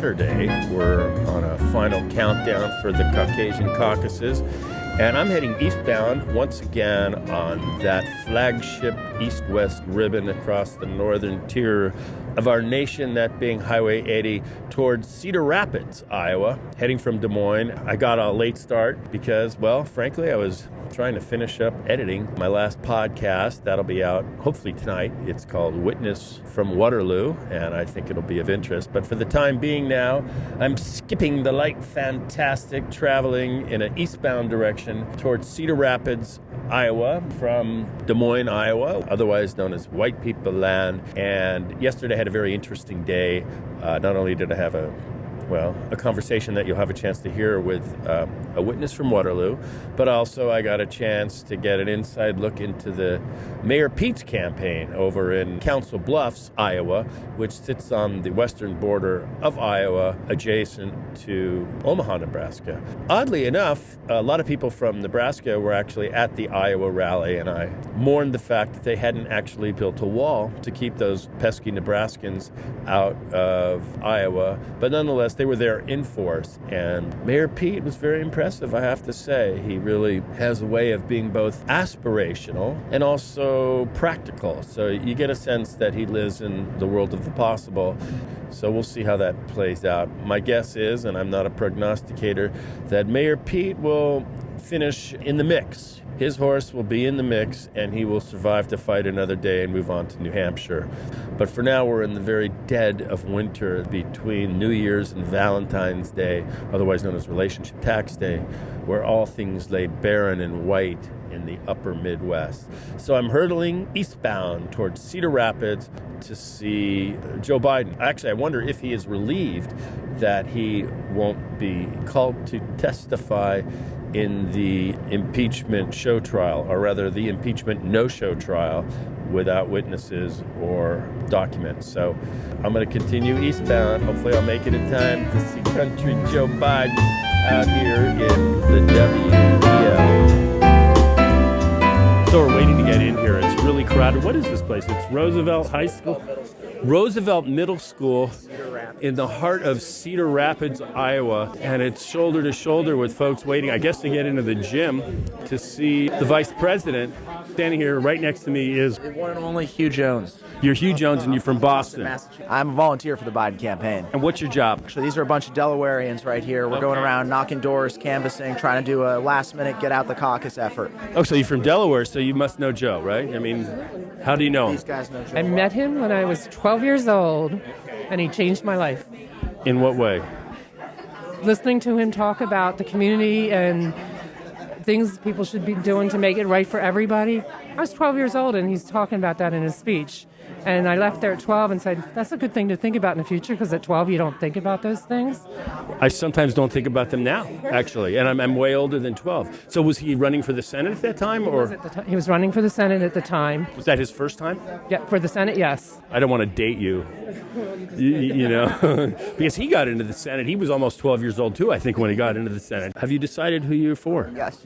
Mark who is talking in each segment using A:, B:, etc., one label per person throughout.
A: Saturday. We're on a final countdown for the Caucasian Caucuses. And I'm heading eastbound once again on that flagship east-west ribbon across the northern tier of our nation, that being Highway 80, towards Cedar Rapids, Iowa, heading from Des Moines. I got a late start because, well, frankly, I was trying to finish up editing my last podcast. That'll be out hopefully tonight. It's called Witness from Waterloo, and I think it'll be of interest. But for the time being now, I'm skipping the light fantastic, traveling in an eastbound direction towards Cedar Rapids, Iowa, from Des Moines, Iowa, otherwise known as White People Land. And yesterday I had a very interesting day. Not only did I have a conversation that you'll have a chance to hear with a witness from Waterloo, but also I got a chance to get an inside look into the Mayor Pete's campaign over in Council Bluffs, Iowa, which sits on the western border of Iowa, adjacent to Omaha, Nebraska. Oddly enough, a lot of people from Nebraska were actually at the Iowa rally, and I mourned the fact that they hadn't actually built a wall to keep those pesky Nebraskans out of Iowa, but nonetheless, they were there in force, and Mayor Pete was very impressive, I have to say. He really has a way of being both aspirational and also practical. So you get a sense that he lives in the world of the possible. So we'll see how that plays out. My guess is, and I'm not a prognosticator, that Mayor Pete will finish in the mix. His horse will be in the mix, and he will survive to fight another day and move on to New Hampshire. But for now, we're in the very dead of winter between New Year's and Valentine's Day, otherwise known as Relationship Tax Day, where all things lay barren and white in the upper Midwest. So I'm hurtling eastbound towards Cedar Rapids to see Joe Biden. Actually, I wonder if he is relieved that he won't be called to testify in the impeachment show trial, or rather the impeachment no-show trial, without witnesses or documents. So I'm going to continue eastbound. Hopefully I'll make it in time to see country Joe Biden out here in the WEL. So we're waiting to get in here. It's really crowded. What is this place? It's Roosevelt High School? Roosevelt Middle School in the heart of Cedar Rapids, Iowa. And it's shoulder to shoulder with folks waiting, I guess, to get into the gym to see the vice president. Standing here right next to me is
B: the one and only Hugh Jones.
A: You're Hugh Jones, and you're from Boston.
B: I'm a volunteer for the Biden campaign.
A: And what's your job?
B: Actually, these are a bunch of Delawareans right here. We're going around knocking doors, canvassing, trying to do a last-minute get-out-the-caucus effort.
A: Oh, so you're from Delaware, so you must know Joe, right? I mean, how do you know him?
B: These guys know Joe.
C: I met him when I was 12 years old, and he changed my life.
A: In what way?
C: Listening to him talk about the community and things people should be doing to make it right for everybody. I was 12 years old, and he's talking about that in his speech. And I left there at 12 and said, that's a good thing to think about in the future, because at 12 you don't think about those things.
A: I sometimes don't think about them now, actually, and I'm way older than 12. So was he running for the Senate at that time?
C: He was running for the Senate at the time.
A: Was that his first time?
C: Yeah, for the Senate, yes.
A: I don't want to date you, you know, because he got into the Senate. He was almost 12 years old, too, I think, when he got into the Senate. Have you decided who you're for?
D: Yes,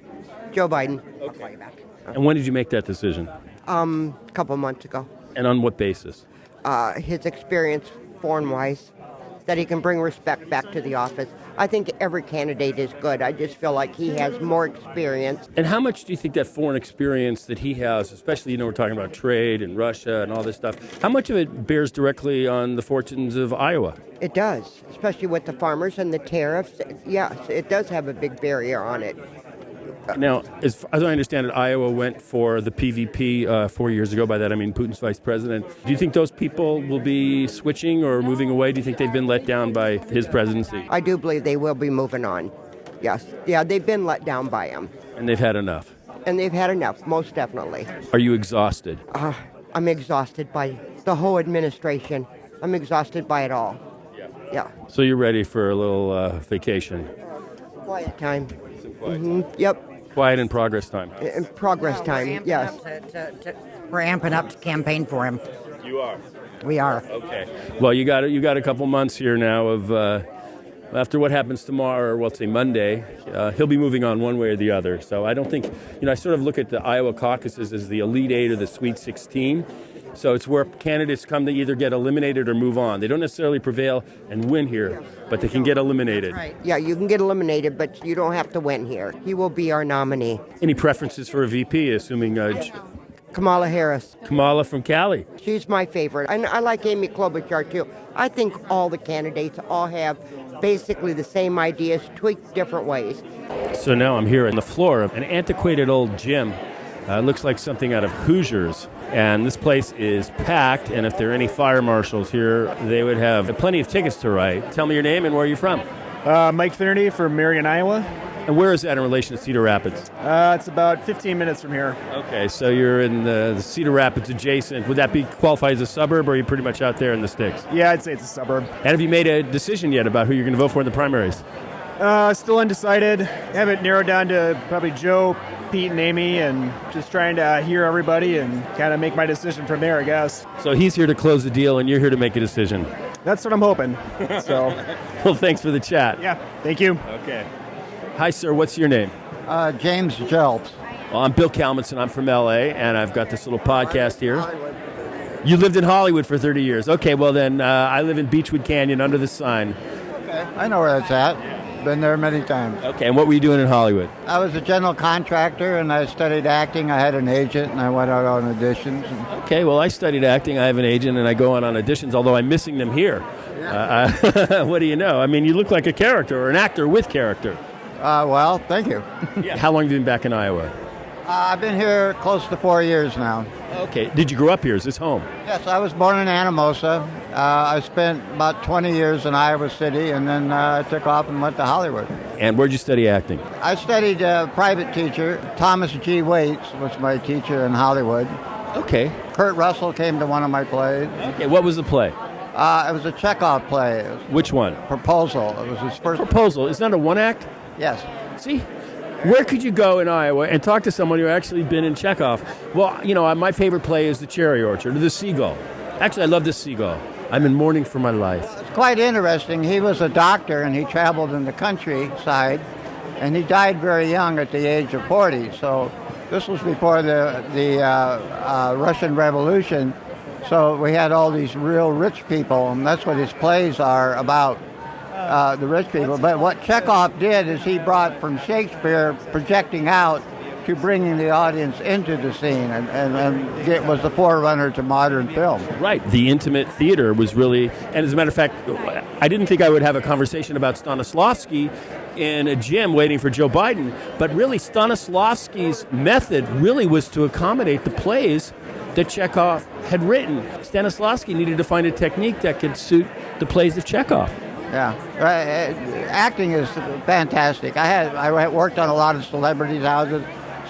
D: Joe Biden.
A: Okay. And when did you make that decision?
D: A couple months ago.
A: And on what basis?
D: His experience, foreign-wise, that he can bring respect back to the office. I think every candidate is good. I just feel like he has more experience.
A: And how much do you think that foreign experience that he has, especially, we're talking about trade and Russia and all this stuff, how much of it bears directly on the fortunes of Iowa?
D: It does, especially with the farmers and the tariffs. Yes, it does have a big barrier on it.
A: Now, as I understand it, Iowa went for the PVP 4 years ago. By that, I mean Putin's vice president. Do you think those people will be switching or moving away? Do you think they've been let down by his presidency?
D: I do believe they will be moving on. Yes. Yeah, they've been let down by him.
A: And they've had enough?
D: And they've had enough, most definitely.
A: Are you exhausted?
D: I'm exhausted by the whole administration. I'm exhausted by it all. Yeah.
A: So you're ready for a little vacation?
D: Quiet time. Yep.
A: Quiet and progress time.
D: In progress time, yes.
E: We're amping up to campaign for him.
A: You are?
E: We are.
A: Okay. Well, you got a couple months here now of, after what happens tomorrow, or let's say Monday, he'll be moving on one way or the other. So I don't think, I sort of look at the Iowa caucuses as the Elite Eight or the Sweet 16. So it's where candidates come to either get eliminated or move on. They don't necessarily prevail and win here, but they can get eliminated.
E: Right.
D: Yeah, you can get eliminated, but you don't have to win here. He will be our nominee.
A: Any preferences for a VP, assuming
D: Kamala Harris.
A: Kamala from Cali?
D: She's my favorite. And I like Amy Klobuchar, too. I think all the candidates all have basically the same ideas, tweaked different ways.
A: So now I'm here on the floor of an antiquated old gym. Looks like something out of Hoosiers. And this place is packed, and if there are any fire marshals here, they would have plenty of tickets to write. Tell me your name and where are you from?
F: Mike Finnerty from Marion, Iowa.
A: And where is that in relation to Cedar Rapids?
F: It's about 15 minutes from here.
A: Okay, so you're in the Cedar Rapids adjacent. Would that be qualified as a suburb, or are you pretty much out there in the sticks?
F: Yeah, I'd say it's a suburb.
A: And have you made a decision yet about who you're going to vote for in the primaries?
F: Still undecided. Have it narrowed down to probably Joe, Pete, and Amy, and just trying to hear everybody and kind of make my decision from there, I guess.
A: So he's here to close the deal, and you're here to make a decision.
F: That's what I'm hoping. So,
A: Well, thanks for the chat.
F: yeah, thank you.
A: Okay. Hi, sir. What's your name?
G: James Jelps.
A: Well, I'm Bill Kalmanson. I'm from L.A., and I've got this little podcast here. You lived in Hollywood for 30 years. Okay, well then, I live in Beechwood Canyon under the sign.
G: Okay. I know where that's at. Been there many times.
A: Okay, and what were you doing in Hollywood?
G: I was a general contractor, and I studied acting. I had an agent, and I went out on auditions.
A: Okay, well, I studied acting. I have an agent, and I go on auditions, although I'm missing them here. What do you know? I mean, you look like a character or an actor with character.
G: Well, thank you.
A: How long have you been back in Iowa?
G: I've been here close to 4 years now.
A: Okay. Did you grow up here? Is this home?
G: Yes, I was born in Anamosa. I spent about 20 years in Iowa City, and then I took off and went to Hollywood.
A: And where'd you study acting?
G: I studied private teacher. Thomas G. Waits was my teacher in Hollywood.
A: Okay.
G: Kurt Russell came to one of my plays.
A: Okay, what was the play?
G: It was a Chekhov play. It was
A: Which one?
G: Proposal. It was his first.
A: Proposal. Isn't that a one act?
G: Yes.
A: See? Where could you go in Iowa and talk to someone who actually been in Chekhov? Well, you know, my favorite play is The Cherry Orchard, or The Seagull. Actually, I love The Seagull. I'm in mourning for my life.
G: It's quite interesting. He was a doctor, and he traveled in the countryside, and he died very young at the age of 40. So this was before the Russian Revolution. So we had all these real rich people, and that's what his plays are about. The rich people. But what Chekhov did is he brought from Shakespeare projecting out to bringing the audience into the scene, and it was the forerunner to modern film.
A: Right. The intimate theater was really, and as a matter of fact, I didn't think I would have a conversation about Stanislavski in a gym waiting for Joe Biden, but really Stanislavski's method really was to accommodate the plays that Chekhov had written. Stanislavski needed to find a technique that could suit the plays of Chekhov.
G: Yeah, acting is fantastic. I worked on a lot of celebrities' houses.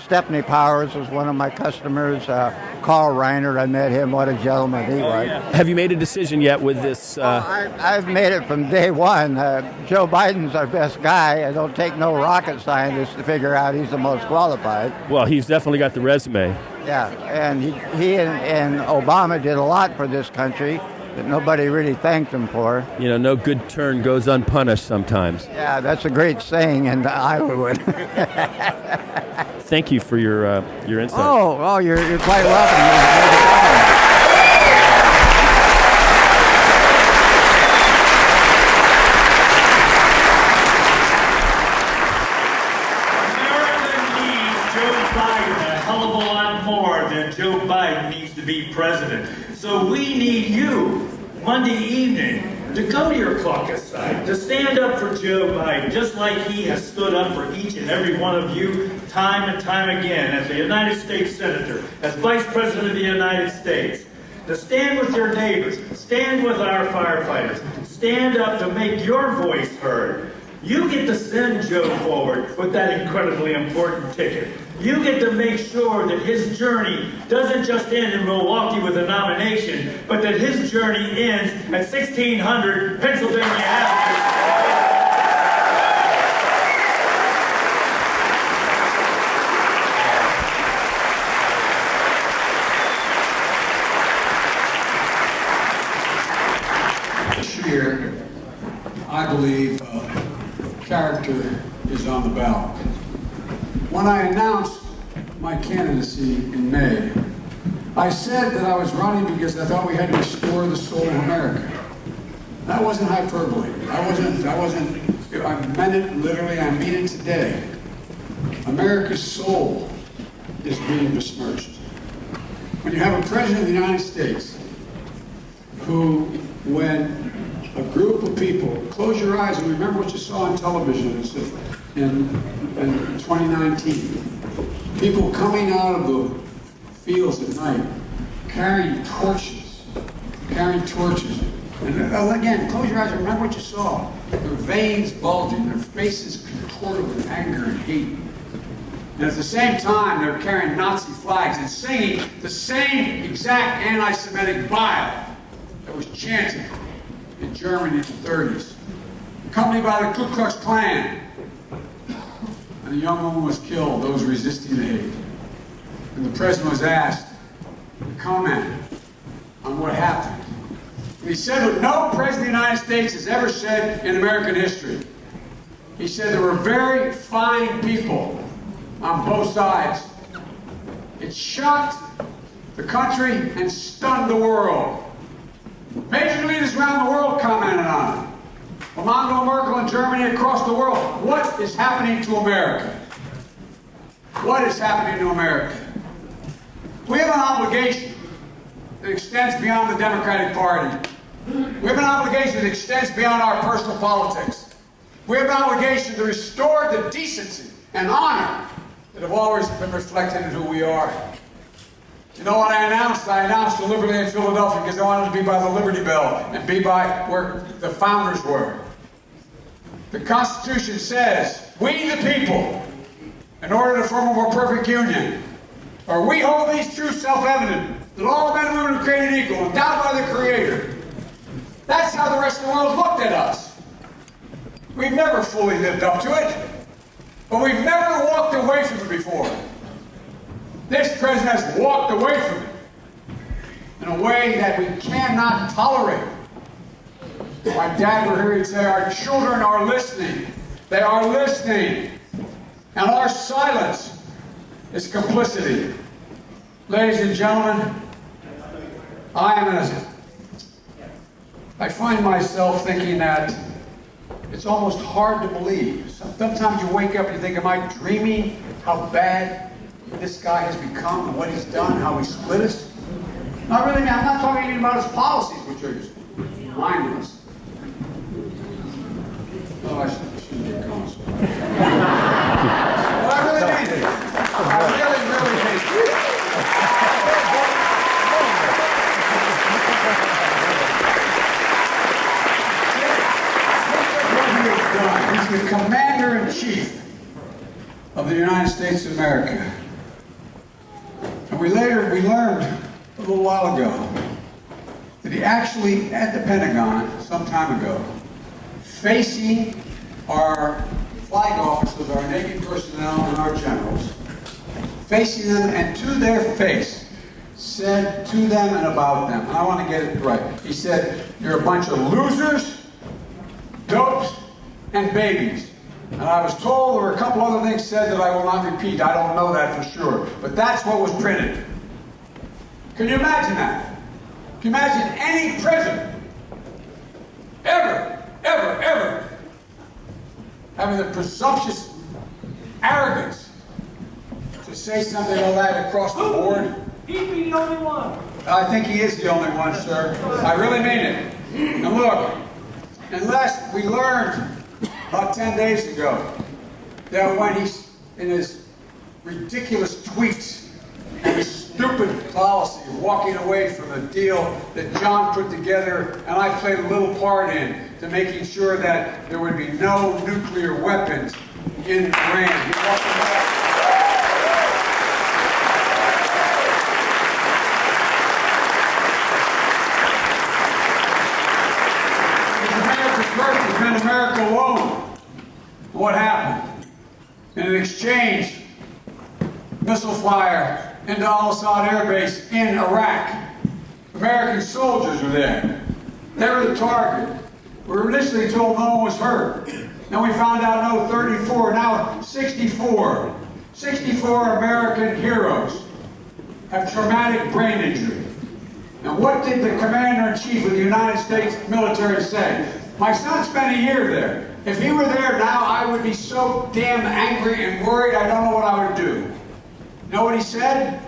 G: Stepney Powers was one of my customers. Carl Reiner, I met him. What a gentleman he was.
A: Have you made a decision yet with this?
G: I've made it from day one. Joe Biden's our best guy. I don't take no rocket scientist to figure out he's the most qualified.
A: Well, he's definitely got the resume.
G: Yeah, and he and Obama did a lot for this country that nobody really thanked him for.
A: You know, no good turn goes unpunished sometimes.
G: Yeah, that's a great saying in Iowa.
A: Thank you for your insight.
G: Oh, you're quite welcome.
H: Joe Biden needs to be president. So we need you, Monday evening, to go to your caucus site, to stand up for Joe Biden, just like he has stood up for each and every one of you time and time again as a United States Senator, as Vice President of the United States. To stand with your neighbors, stand with our firefighters, stand up to make your voice heard. You get to send Joe forward with that incredibly important ticket. You get to make sure that his journey doesn't just end in Milwaukee with a nomination, but that his journey ends at 1600 Pennsylvania Avenue.
I: This year, I believe character is on the ballot. When I announced my candidacy in May, I said that I was running because I thought we had to restore the soul of America. That wasn't hyperbole. I meant it literally, I mean it today. America's soul is being besmirched. When you have a president of the United States who, when a group of people, close your eyes and remember what you saw on television in 2019, people coming out of the fields at night carrying torches. And again, close your eyes and remember what you saw. Their veins bulging, their faces contorted with anger and hate. And at the same time, they're carrying Nazi flags and singing the same exact anti-Semitic bile that was chanted in Germany in the 30s, accompanied by the Ku Klux Klan. And a young woman was killed, those resisting the hate. And the president was asked to comment on what happened. And he said what no president of the United States has ever said in American history. He said there were very fine people on both sides. It shocked the country and stunned the world. Major leaders around the world commented on it. From Angela Merkel in Germany across the world. What is happening to America? What is happening to America? We have an obligation that extends beyond the Democratic Party. We have an obligation that extends beyond our personal politics. We have an obligation to restore the decency and honor that have always been reflected in who we are. You know what I announced? I announced the Liberty in Philadelphia because I wanted to be by the Liberty Bell and be by where the founders were. The Constitution says, we the people, in order to form a more perfect union, or we hold these truths self-evident, that all men and women are created equal, endowed by the Creator. That's how the rest of the world looked at us. We've never fully lived up to it, but we've never walked away from it before. This president has walked away from it in a way that we cannot tolerate. My dad were here, he'd say, our children are listening. They are listening. And our silence is complicity. Ladies and gentlemen, I find myself thinking that it's almost hard to believe. Sometimes you wake up and you think, am I dreaming how bad this guy has become and what he's done, how he split us? Not really, I'm not talking even about his policies, which are just mindless. Oh, I shouldn't get going. Well, I really mean it. I really mean it. He's the Commander-in-Chief of the United States of America. And we learned a little while ago that he actually, at the Pentagon, some time ago, facing our flag officers, our Navy personnel, and our generals, facing them and to their face, said to them and about them, and I want to get it right, he said, you're a bunch of losers, dopes, and babies. And I was told there were a couple other things said that I will not repeat. I don't know that for sure. But that's what was printed. Can you imagine that? Can you imagine any president ever having the presumptuous arrogance to say something like that across the board?
H: He'd be the only one.
I: I think he is the only one, sir. I really mean it. And look, unless we learned about 10 days ago that when he's in his ridiculous tweets and his stupid policy of walking away from the deal that John put together and I played a little part in to making sure that there would be no nuclear weapons in Iran. He walked away. It's been America alone. What happened? In exchange, missile fire into Al-Assad Air Base in Iraq. American soldiers were there. They were the target. We were initially told no one was hurt. Then we found out, no, 34, now 64. 64 American heroes have traumatic brain injury. Now, what did the Commander-in-Chief of the United States military say? My son spent a year there. If he were there now, I would be so damn angry and worried, I don't know what I would do. You know what he said?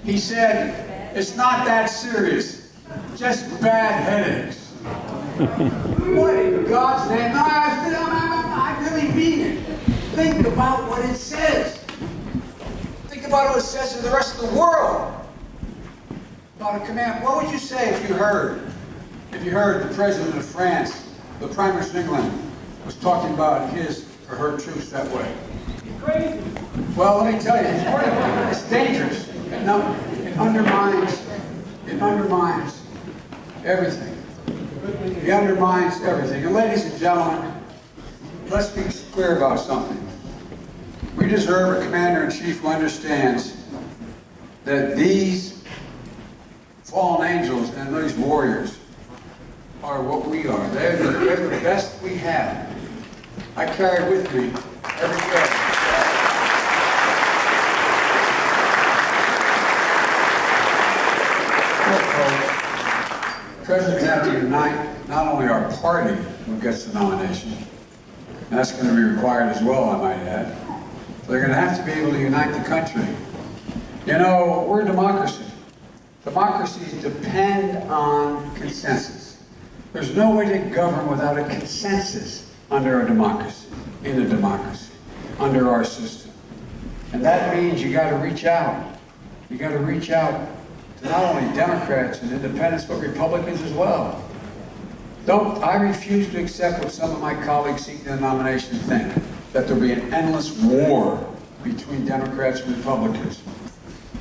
I: He said, it's not that serious, just bad headaches. What in God's name? No, I really mean it. Think about what it says. Think about what it says to the rest of the world. About a command. What would you say if you heard the President of France, the Prime Minister of England, was talking about his or her troops that way? Crazy. Well, let me tell you, it's dangerous. It undermines everything. It undermines everything. And ladies and gentlemen, let's be clear about something. We deserve a commander-in-chief who understands that these fallen angels and these warriors are what we are. They're the best we have. I carry with me every day. The President has to unite not only our party who gets the nomination, and that's going to be required as well, I might add, but they're going to have to be able to unite the country. You know, we're a democracy. Democracies depend on consensus. There's no way to govern without a consensus under a democracy, in a democracy, under our system. And that means you got to reach out. You got to reach out to not only Democrats and independents, but Republicans as well. I refuse to accept what some of my colleagues seeking the nomination think, that there'll be an endless war between Democrats and Republicans.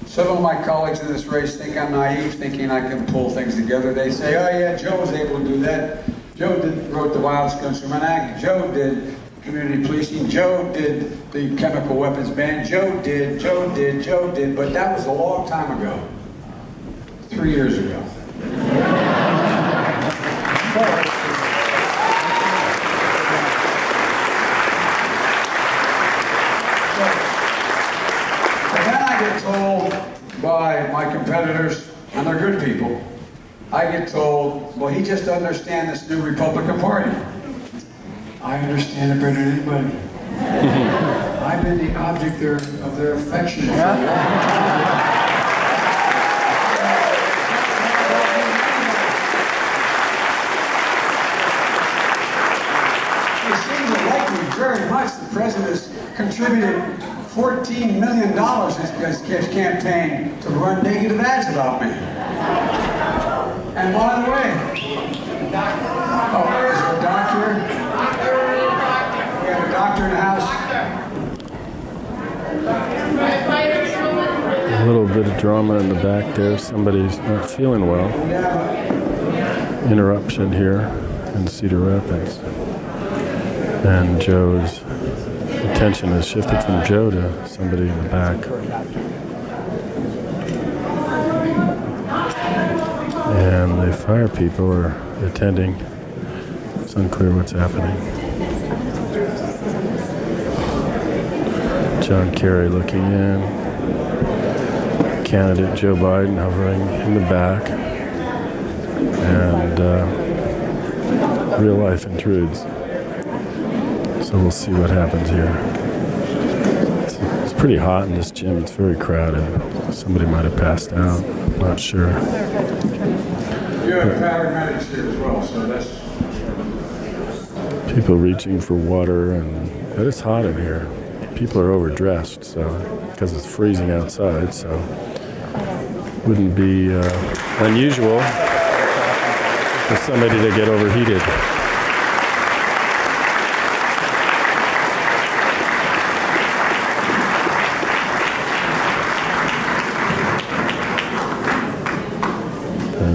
I: Some of my colleagues in this race think I'm naive, thinking I can pull things together. They say, oh yeah, Joe was able to do that. Joe wrote the Violence Against Women Act. Joe did community policing. Joe did the chemical weapons ban. Joe did, but that was a long time ago. 3 years ago. Told by my competitors, and they're good people, I get told, well, he just understands this new Republican Party. I understand it better than anybody. I've been the object of their affection for a long time. It seems to like me very much. The president has contributed $14 million in his campaign to run negative ads about me. And by the way, oh, is there a doctor? We have a doctor in the house.
A: A little bit of drama in the back there. Somebody's not feeling well. Interruption here in Cedar Rapids. And Joe's attention has shifted from Joe to somebody in the back. And the fire people are attending. It's unclear what's happening. John Kerry looking in. Candidate Joe Biden hovering in the back. And real life intrudes. So we'll see what happens here. It's pretty hot in this gym. It's very crowded. Somebody might have passed out. I'm not sure.
I: You have paramedics here as well, so that's...
A: People reaching for water, and it's hot in here. People are overdressed, so because it's freezing outside, so wouldn't be unusual for somebody to get overheated.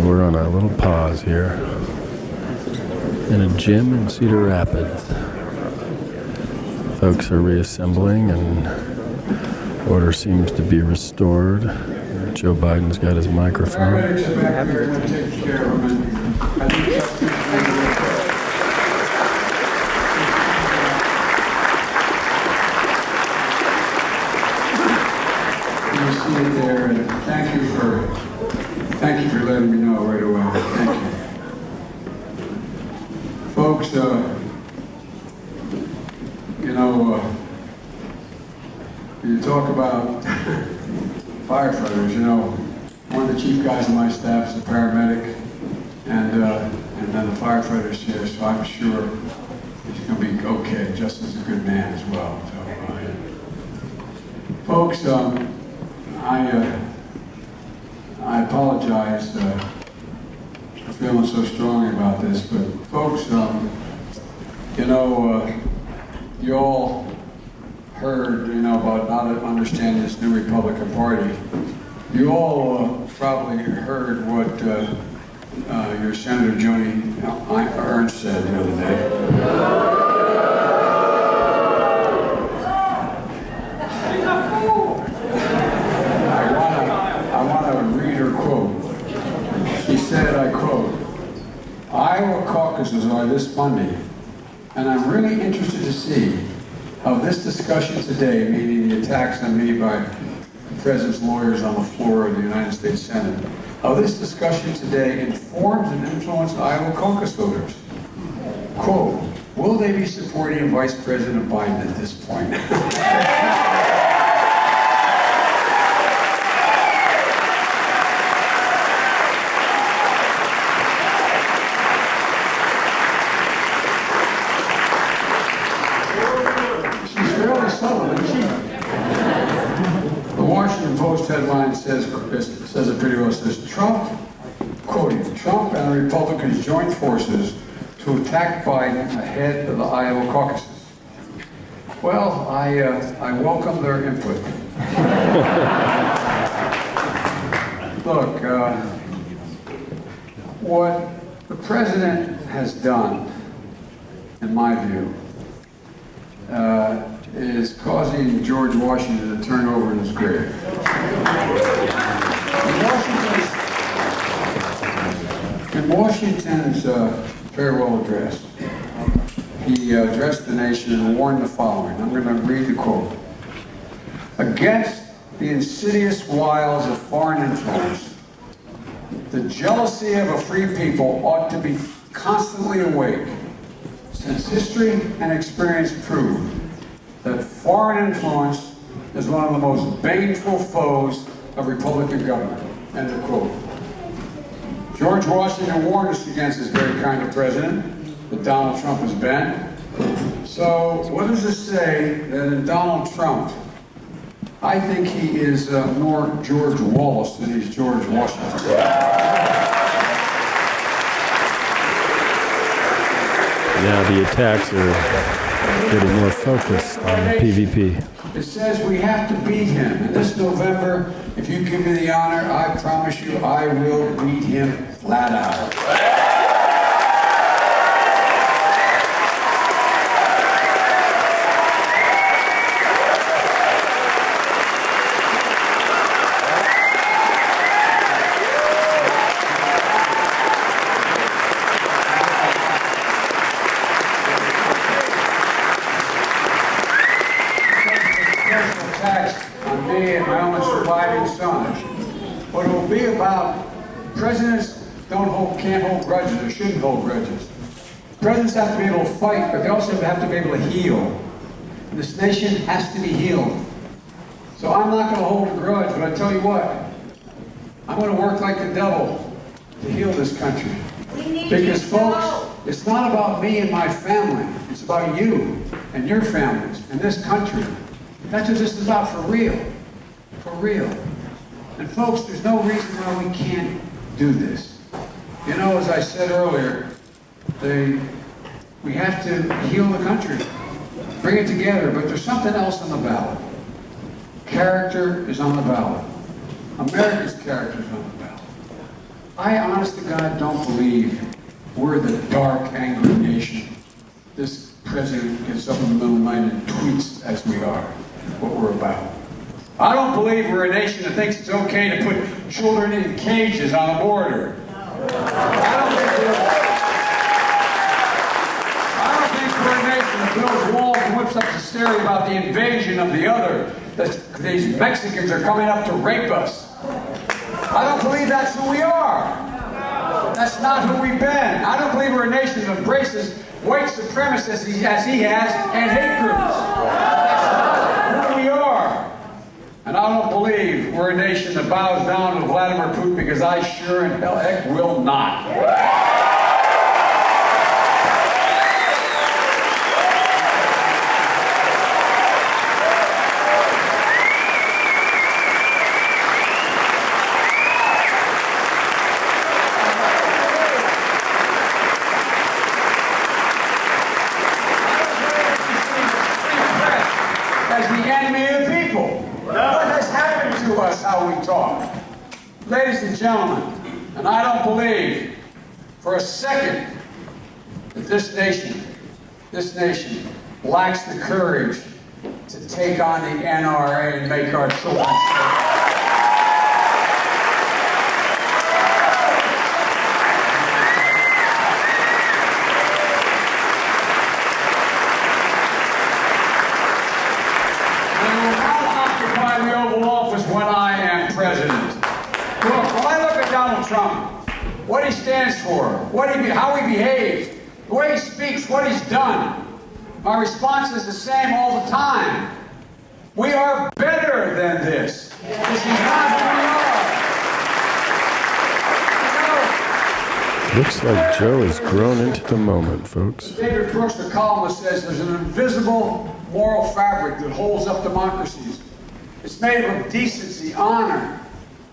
A: We're on a little pause here in a gym in Cedar Rapids. Folks are reassembling and order seems to be restored. Joe Biden's got his microphone.
I: You see it there, and thank you for letting me know right away. Thank you. Folks, you talk about firefighters, one of the chief guys on my staff is a paramedic, and then the firefighter's here, so I'm sure he's going to be okay. Justin's a good man as well. So, folks, I apologize for feeling so strongly about this, but folks, you all heard, about not understanding this new Republican Party. You all probably heard what your Senator Joni Ernst said the other day. I want to read her quote. She said, I quote, "Iowa caucuses are this Monday, and I'm really interested to see how this discussion today, meaning the attacks on me by the President's lawyers on the floor of the United States Senate, how this discussion today informs and influences Iowa caucus voters. Quote, will they be supporting Vice President Biden at this point?" Headline says it pretty well. It says Trump, quoting, "Trump and the Republicans joined forces to attack Biden ahead of the Iowa caucuses." Well, I welcome their input. Look, what the president has done, in my view, is causing George Washington to turn over in his grave. In Washington's farewell address, he addressed the nation and warned the following. I'm going to read the quote. "Against the insidious wiles of foreign influence, the jealousy of a free people ought to be constantly awake, since history and experience prove that foreign influence is one of the most baneful foes of Republican government." End of quote. George Washington warned us against this very kind of president that Donald Trump has been. So what does this say that in Donald Trump, I think he is more George Wallace than he's George Washington.
J: Yeah, the attacks are getting more focused on the PvP.
I: It says we have to beat him. And this November, if you give me the honor, I promise you I will beat him flat out. But it will be about presidents can't hold grudges or shouldn't hold grudges. Presidents have to be able to fight, but they also have to be able to heal. And this nation has to be healed. So I'm not going to hold a grudge, but I tell you what, I'm going to work like the devil to heal this country. Because folks, it's not about me and my family. It's about you and your families and this country. That's what this is about for real. For real. And folks, there's no reason why we can't do this. As I said earlier, we have to heal the country, bring it together, but there's something else on the ballot. Character is on the ballot. America's character is on the ballot. I, honest to God, don't believe we're the dark, angry nation. This president gets up in the middle of the night and tweets as we are, what we're about. I don't believe we're a nation that thinks it's okay to put children in cages on the border. I don't think we're a nation that builds walls and whips up hysteria about the invasion of the other. that these Mexicans are coming up to rape us. I don't believe that's who we are. That's not who we've been. I don't believe we're a nation that embraces white supremacists as he has and hate groups. That's not who we are. And I don't believe we're a nation that bows down to Vladimir Putin, because I sure in hell heck will not. How we talk. Ladies and gentlemen, and I don't believe for a second that this nation lacks the courage to take on the NRA and make our children safe. Trump, what he stands for, how he behaves, the way he speaks, what he's done. My response is the same all the time. We are better than this. This is not who we are.
J: Looks like Joe has grown into the moment, folks.
I: David Brooks, the columnist, says there's an invisible moral fabric that holds up democracies. It's made of decency, honor,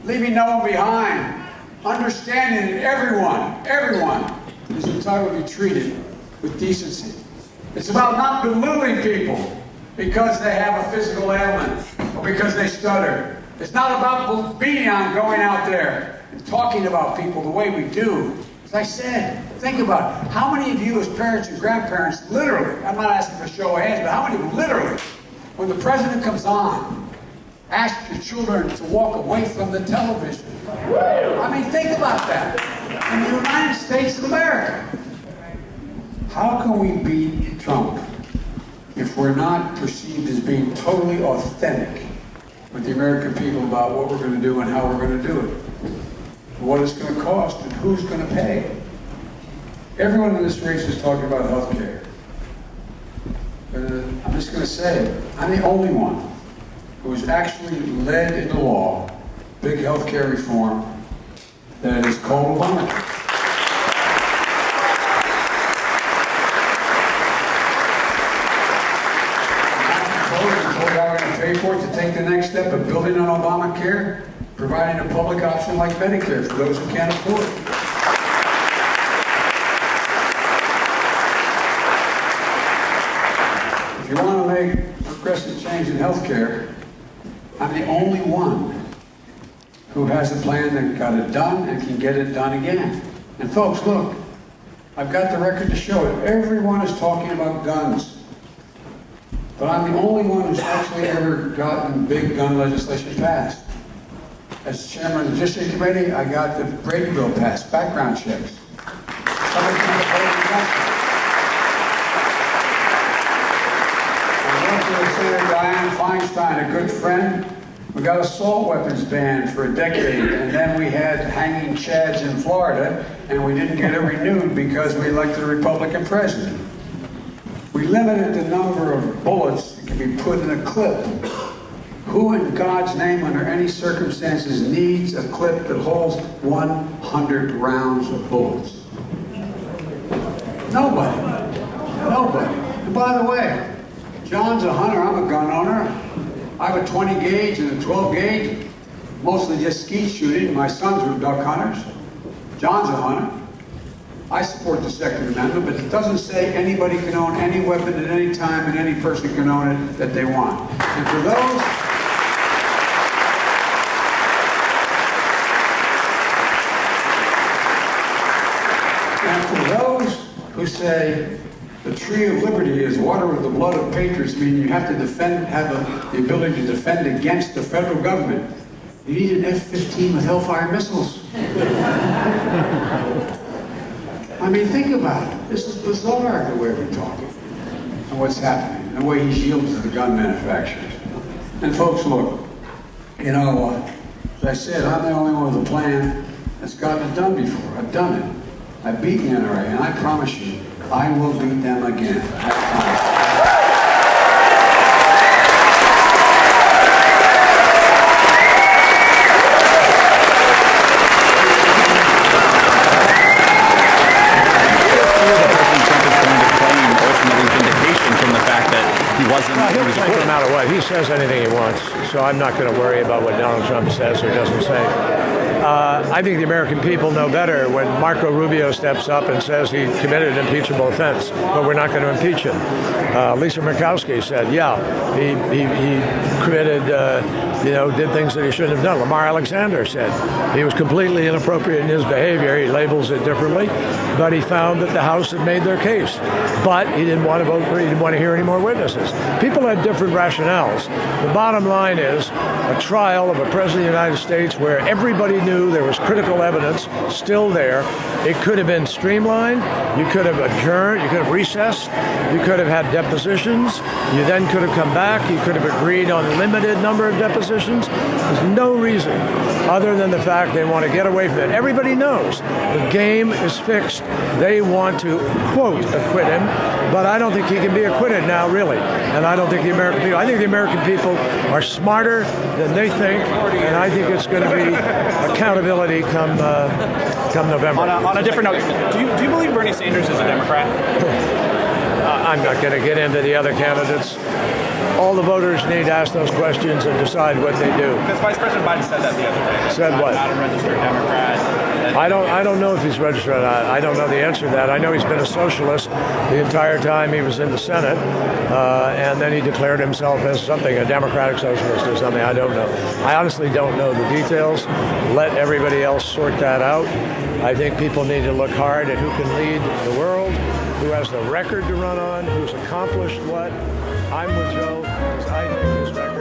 I: leaving no one behind. Understanding that everyone is entitled to be treated with decency. It's about not belittling people because they have a physical ailment or because they stutter. It's not about being on going out there and talking about people the way we do. As I said, think about it. How many of you as parents and grandparents literally, I'm not asking for a show of hands, but how many of you literally, when the president comes on, ask your children to walk away from the television? I mean, think about that. In the United States of America. How can we beat Trump if we're not perceived as being totally authentic with the American people about what we're going to do and how we're going to do it? What it's going to cost and who's going to pay? Everyone in this race is talking about health care. I'm just going to say, I'm the only one who's actually led into law big health care reform that is called Obamacare. I told you how we're going to pay for it to take the next step of building on Obamacare, providing a public option like Medicare for those who can't afford it. If you want to make progressive change in health care, I'm the only one who has a plan that got it done and can get it done again. And folks, look, I've got the record to show it. Everyone is talking about guns. But I'm the only one who's actually ever gotten big gun legislation passed. As chairman of the Judiciary Committee, I got the Brady Bill passed, background checks. Senator Dianne Feinstein, a good friend. We got assault weapons banned for a decade, and then we had hanging chads in Florida, and we didn't get it renewed because we elected a Republican president. We limited the number of bullets that can be put in a clip. Who in God's name, under any circumstances, needs a clip that holds 100 rounds of bullets? Nobody. Nobody. And by the way, John's a hunter, I'm a gun owner. I have a 20 gauge and a 12 gauge, mostly just skeet shooting. My sons were duck hunters. John's a hunter. I support the Second Amendment, but it doesn't say anybody can own any weapon at any time and any person can own it that they want. And for those who say the tree of liberty is water with the blood of patriots, meaning you have to have the ability to defend against the federal government. You need an F-15 with Hellfire missiles. I mean, think about it. This is bizarre, the way we're talking, and what's happening, and the way he's yielded to the gun manufacturers. And folks, look, you know, as I said, I'm the only one with a plan that's gotten it done before. I've done it. I've beaten the NRA, and I promise you, I will beat them again. I promise.
K: He'll take no matter what. He says anything he wants, so I'm not going to worry about what Donald Trump says or doesn't say. I think the American people know better when Marco Rubio steps up and says he committed an impeachable offense, but we're not going to impeach him. Lisa Murkowski said, yeah, he committed, did things that he shouldn't have done. Lamar Alexander said he was completely inappropriate in his behavior. He labels it differently, but he found that the House had made their case. But he didn't want to vote for it. He didn't want to hear any more witnesses. People had different rationales. The bottom line is a trial of a president of the United States where everybody knew there was critical evidence still there. It could have been streamlined. You could have adjourned. You could have recessed. You could have had depositions. You then could have come back. You could have agreed on a limited number of depositions. There's no reason other than the fact they want to get away from it. Everybody knows the game is fixed. They want to, quote, acquit him, but I don't think he can be acquitted now, really. And I don't think the American people, I think the American people are smarter than they think, and I think it's going to be accountability come November.
L: On a different note, do you believe Bernie Sanders is a Democrat?
K: I'm not going to get into the other candidates. All the voters need to ask those questions and decide what they do.
L: Because Vice President Biden said that the other day.
K: Said what?
L: Not a registered Democrat.
K: I don't know if he's registered or not. I don't know the answer to that. I know he's been a socialist the entire time he was in the Senate, and then he declared himself as something, a democratic socialist or something. I don't know. I honestly don't know the details. Let everybody else sort that out. I think people need to look hard at who can lead the world, who has the record to run on, who's accomplished what. I'm with Joe, because I think his record